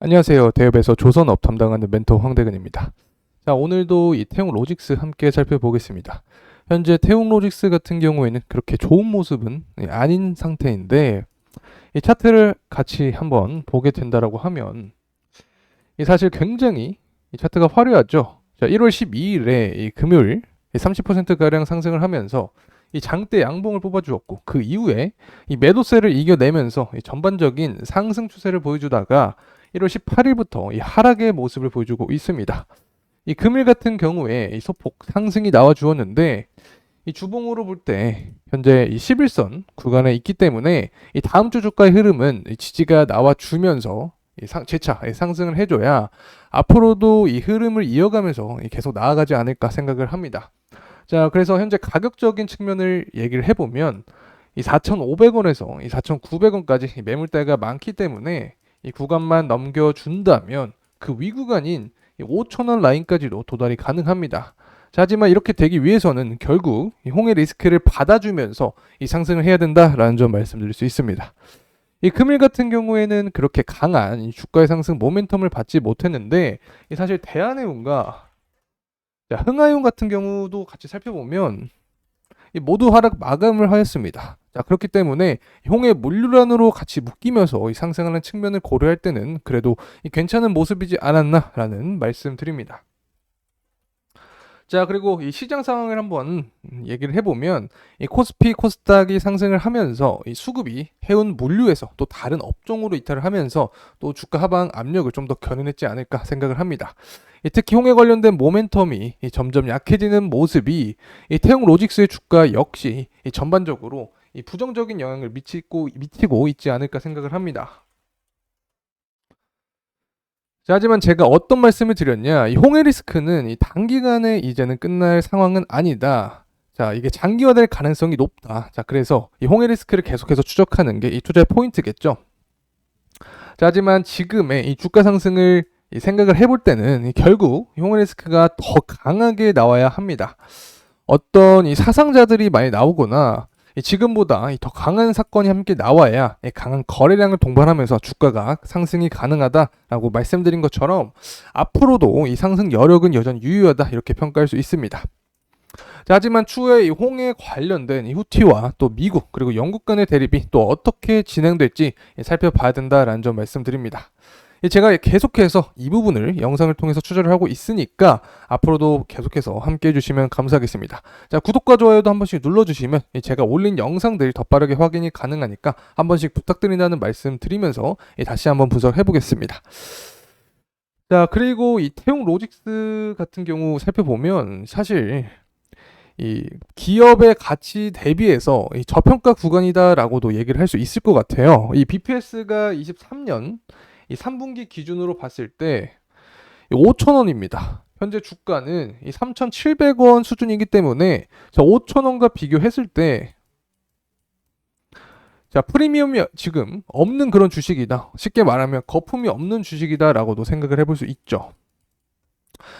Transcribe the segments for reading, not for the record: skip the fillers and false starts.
안녕하세요. 대업에서 조선업 담당하는 멘토 황대근입니다. 자, 오늘도 이 태용 로직스 함께 살펴보겠습니다. 현재 태용 로직스 같은 경우에는 그렇게 좋은 모습은 아닌 상태인데, 이 차트를 같이 한번 보게 된다라고 하면, 이 사실 굉장히 이 차트가 화려하죠. 자, 1월 12일에 이 금요일 30%가량 상승을 하면서 이 장대 양봉을 뽑아주었고, 그 이후에 이 매도세를 이겨내면서 이 전반적인 상승 추세를 보여주다가 1월 18일부터 이 하락의 모습을 보여주고 있습니다. 이 금일 같은 경우에 이 소폭 상승이 나와 주었는데, 이 주봉으로 볼 때 현재 이 11선 구간에 있기 때문에 이 다음 주 주가의 흐름은 이 지지가 나와 주면서 재차 상승을 해줘야 앞으로도 이 흐름을 이어가면서 계속 나아가지 않을까 생각을 합니다. 자, 그래서 현재 가격적인 측면을 얘기를 해보면 이 4,500원에서 이 4,900원까지 매물대가 많기 때문에 이 구간만 넘겨준다면 그 위 구간인 5,000원 라인까지도 도달이 가능합니다. 자, 하지만 이렇게 되기 위해서는 결국 이 홍해 리스크를 받아주면서 이 상승을 해야 된다라는 점 말씀드릴 수 있습니다. 이 금일 같은 경우에는 그렇게 강한 이 주가의 상승 모멘텀을 받지 못했는데, 이 사실 대한해운과 흥하해운 같은 경우도 같이 살펴보면 이 모두 하락 마감을 하였습니다. 자, 그렇기 때문에 홍해 물류란으로 같이 묶이면서 이 상승하는 측면을 고려할 때는 그래도 이 괜찮은 모습이지 않았나라는 말씀드립니다. 자, 그리고 이 시장 상황을 한번 얘기를 해보면 이 코스피, 코스닥이 상승을 하면서 이 수급이 해운 물류에서 또 다른 업종으로 이탈을 하면서 또 주가 하방 압력을 좀 더 견인했지 않을까 생각을 합니다. 특히 홍해 관련된 모멘텀이 점점 약해지는 모습이 이 태용 로직스의 주가 역시 전반적으로 부정적인 영향을 미치고 있지 않을까 생각을 합니다. 자, 하지만 제가 어떤 말씀을 드렸냐, 이 홍해 리스크는 이 단기간에 이제는 끝날 상황은 아니다. 자, 이게 장기화될 가능성이 높다. 자, 그래서 이 홍해 리스크를 계속해서 추적하는 게 이 투자의 포인트겠죠. 자, 하지만 지금의 이 주가 상승을 생각을 해볼 때는 결국 이 홍해 리스크가 더 강하게 나와야 합니다. 어떤 이 사상자들이 많이 나오거나 지금보다 더 강한 사건이 함께 나와야 강한 거래량을 동반하면서 주가가 상승이 가능하다라고 말씀드린 것처럼 앞으로도 이 상승 여력은 여전히 유효하다 이렇게 평가할 수 있습니다. 자, 하지만 추후에 이 홍해 관련된 이 후티와 또 미국 그리고 영국 간의 대립이 또 어떻게 진행될지 살펴봐야 된다라는 점 말씀드립니다. 제가 계속해서 이 부분을 영상을 통해서 추적을 하고 있으니까 앞으로도 계속해서 함께 해주시면 감사하겠습니다. 자, 구독과 좋아요도 한 번씩 눌러주시면 제가 올린 영상들 더 빠르게 확인이 가능하니까 한 번씩 부탁드린다는 말씀 드리면서 다시 한번 분석을 해보겠습니다. 자, 그리고 이 태용 로직스 같은 경우 살펴보면 사실 이 기업의 가치 대비해서 이 저평가 구간이다라고도 얘기를 할 수 있을 것 같아요. 이 BPS가 23년 이 3분기 기준으로 봤을 때 5,000원입니다. 현재 주가는 이 3,700원 수준이기 때문에 5,000원과 비교했을 때 자, 프리미엄이 지금 없는 그런 주식이다. 쉽게 말하면 거품이 없는 주식이다라고도 생각을 해볼 수 있죠.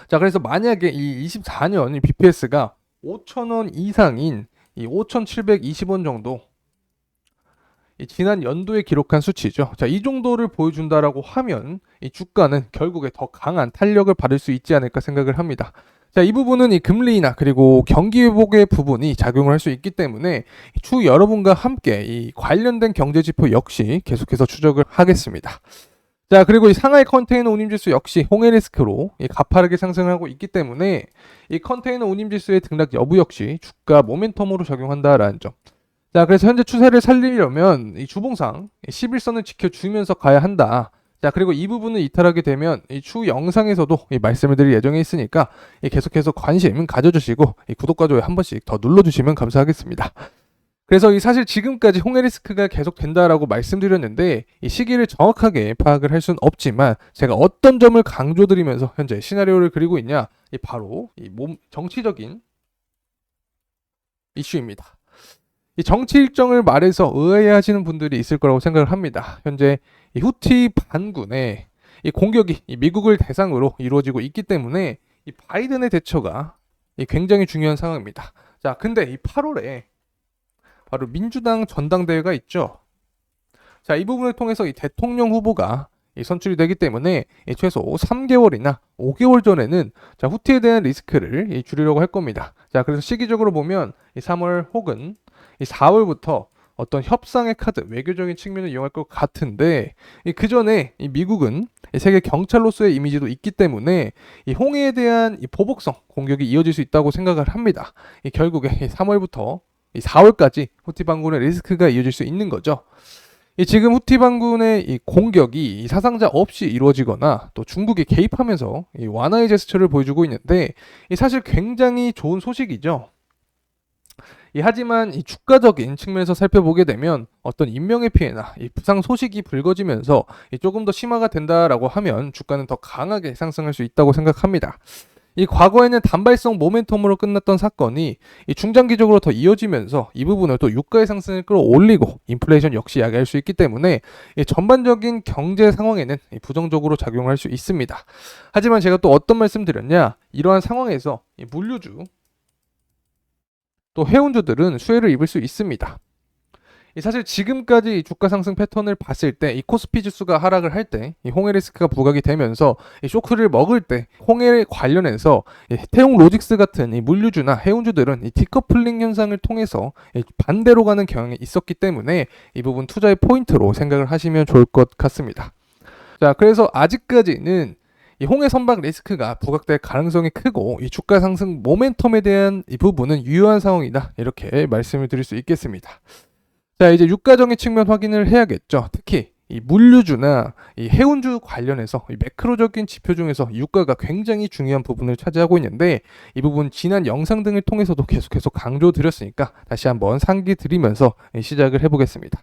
자, 그래서 만약에 이 24년 이 BPS가 5,000원 이상인 이 5,720원 정도 이 지난 연도에 기록한 수치죠. 자, 이 정도를 보여준다라고 하면 이 주가는 결국에 더 강한 탄력을 받을 수 있지 않을까 생각을 합니다. 자, 이 부분은 이 금리나 그리고 경기 회복의 부분이 작용을 할 수 있기 때문에 추후 여러분과 함께 이 관련된 경제 지표 역시 계속해서 추적을 하겠습니다. 자, 그리고 이 상하이 컨테이너 운임지수 역시 홍해 리스크로 가파르게 상승하고 있기 때문에 이 컨테이너 운임지수의 등락 여부 역시 주가 모멘텀으로 적용한다라는 점. 자, 그래서 현재 추세를 살리려면 이 주봉상 11선을 지켜주면서 가야 한다. 자, 그리고 이 부분을 이탈하게 되면 이 추후 영상에서도 말씀을 드릴 예정에 있으니까 계속해서 관심 가져주시고 구독과 좋아요 한 번씩 더 눌러주시면 감사하겠습니다. 그래서 이 사실 지금까지 홍해 리스크가 계속 된다라고 말씀드렸는데 이 시기를 정확하게 파악을 할 수는 없지만 제가 어떤 점을 강조드리면서 현재 시나리오를 그리고 있냐, 바로 이 정치적인 이슈입니다. 이 정치 일정을 말해서 의아해하시는 분들이 있을 거라고 생각을 합니다. 현재 이 후티 반군의 이 공격이 이 미국을 대상으로 이루어지고 있기 때문에 이 바이든의 대처가 굉장히 중요한 상황입니다. 자, 근데 이 8월에 바로 민주당 전당대회가 있죠. 자, 이 부분을 통해서 이 대통령 후보가 선출이 되기 때문에 최소 3개월이나 5개월 전에는 자, 후티에 대한 리스크를 줄이려고 할 겁니다. 자, 그래서 시기적으로 보면 3월 혹은 4월부터 어떤 협상의 카드, 외교적인 측면을 이용할 것 같은데 그 전에 미국은 세계 경찰로서의 이미지도 있기 때문에 홍해에 대한 보복성 공격이 이어질 수 있다고 생각을 합니다. 결국에 3월부터 4월까지 후티 반군의 리스크가 이어질 수 있는 거죠. 지금 후티 반군의 공격이 사상자 없이 이루어지거나 또 중국이 개입하면서 완화의 제스처를 보여주고 있는데 사실 굉장히 좋은 소식이죠. 하지만 주가적인 측면에서 살펴보게 되면 어떤 인명의 피해나 부상 소식이 불거지면서 조금 더 심화가 된다라고 하면 주가는 더 강하게 상승할 수 있다고 생각합니다. 과거에는 단발성 모멘텀으로 끝났던 사건이 중장기적으로 더 이어지면서 이 부분을 또 유가의 상승을 끌어올리고 인플레이션 역시 야기할 수 있기 때문에 전반적인 경제 상황에는 부정적으로 작용할 수 있습니다. 하지만 제가 또 어떤 말씀 드렸냐, 이러한 상황에서 물류주 또 해운주들은 수혜를 입을 수 있습니다. 사실 지금까지 주가 상승 패턴을 봤을 때 코스피 지수가 하락을 할 때 홍해 리스크가 부각이 되면서 쇼크를 먹을 때 홍해 관련해서 태용 로직스 같은 물류주나 해운주들은 디커플링 현상을 통해서 반대로 가는 경향이 있었기 때문에 이 부분 투자의 포인트로 생각을 하시면 좋을 것 같습니다. 자, 그래서 아직까지는 홍해 선박 리스크가 부각될 가능성이 크고 주가 상승 모멘텀에 대한 이 부분은 유효한 상황이다, 이렇게 말씀을 드릴 수 있겠습니다. 자, 이제 유가적인 측면 확인을 해야겠죠. 특히 물류주나 해운주 관련해서 매크로적인 지표 중에서 유가가 굉장히 중요한 부분을 차지하고 있는데 이 부분 지난 영상 등을 통해서도 계속해서 강조드렸으니까 다시 한번 상기 드리면서 시작을 해보겠습니다.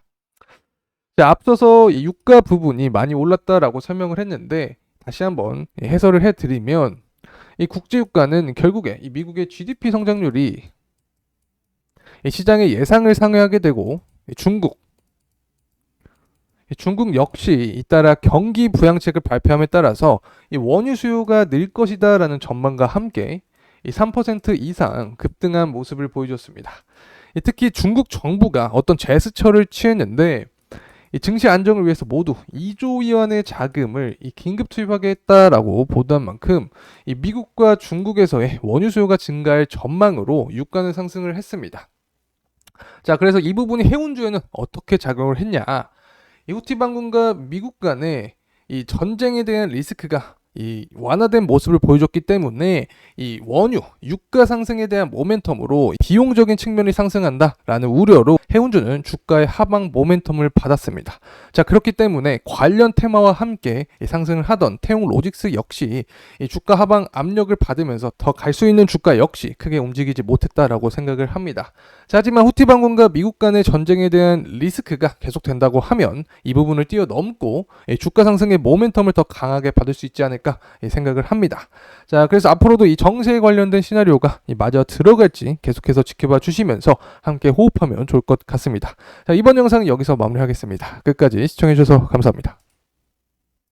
자, 앞서서 유가 부분이 많이 올랐다라고 설명을 했는데 다시 한번 해설을 해드리면 국제유가는 결국에 미국의 GDP 성장률이 시장의 예상을 상회하게 되고 중국 역시 잇따라 경기 부양책을 발표함에 따라서 원유 수요가 늘 것이다라는 전망과 함께 3% 이상 급등한 모습을 보여줬습니다. 특히 중국 정부가 어떤 제스처를 취했는데 증시 안정을 위해서 모두 2조 위안의 자금을 긴급 투입하게 했다라고 보도한 만큼 미국과 중국에서의 원유 수요가 증가할 전망으로 유가는 상승을 했습니다. 자, 그래서 이 부분이 해운주에는 어떻게 작용을 했냐? 후티 반군과 미국 간의 전쟁에 대한 리스크가 완화된 모습을 보여줬기 때문에 원유, 유가 상승에 대한 모멘텀으로 비용적인 측면이 상승한다라는 우려로 해운주는 주가의 하방 모멘텀을 받았습니다. 자, 그렇기 때문에 관련 테마와 함께 상승을 하던 태용 로직스 역시 주가 하방 압력을 받으면서 더 갈 수 있는 주가 역시 크게 움직이지 못했다라고 생각을 합니다. 자, 하지만 후티 반군과 미국 간의 전쟁에 대한 리스크가 계속된다고 하면 이 부분을 뛰어넘고 주가 상승의 모멘텀을 더 강하게 받을 수 있지 않을까 생각을 합니다. 자, 그래서 앞으로도 이 정세에 관련된 시나리오가 맞아 들어갈지 계속해서 지켜봐 주시면서 함께 호흡하면 좋을 것 같습니다. 자, 이번 영상은 여기서 마무리하겠습니다. 끝까지 시청해주셔서 감사합니다.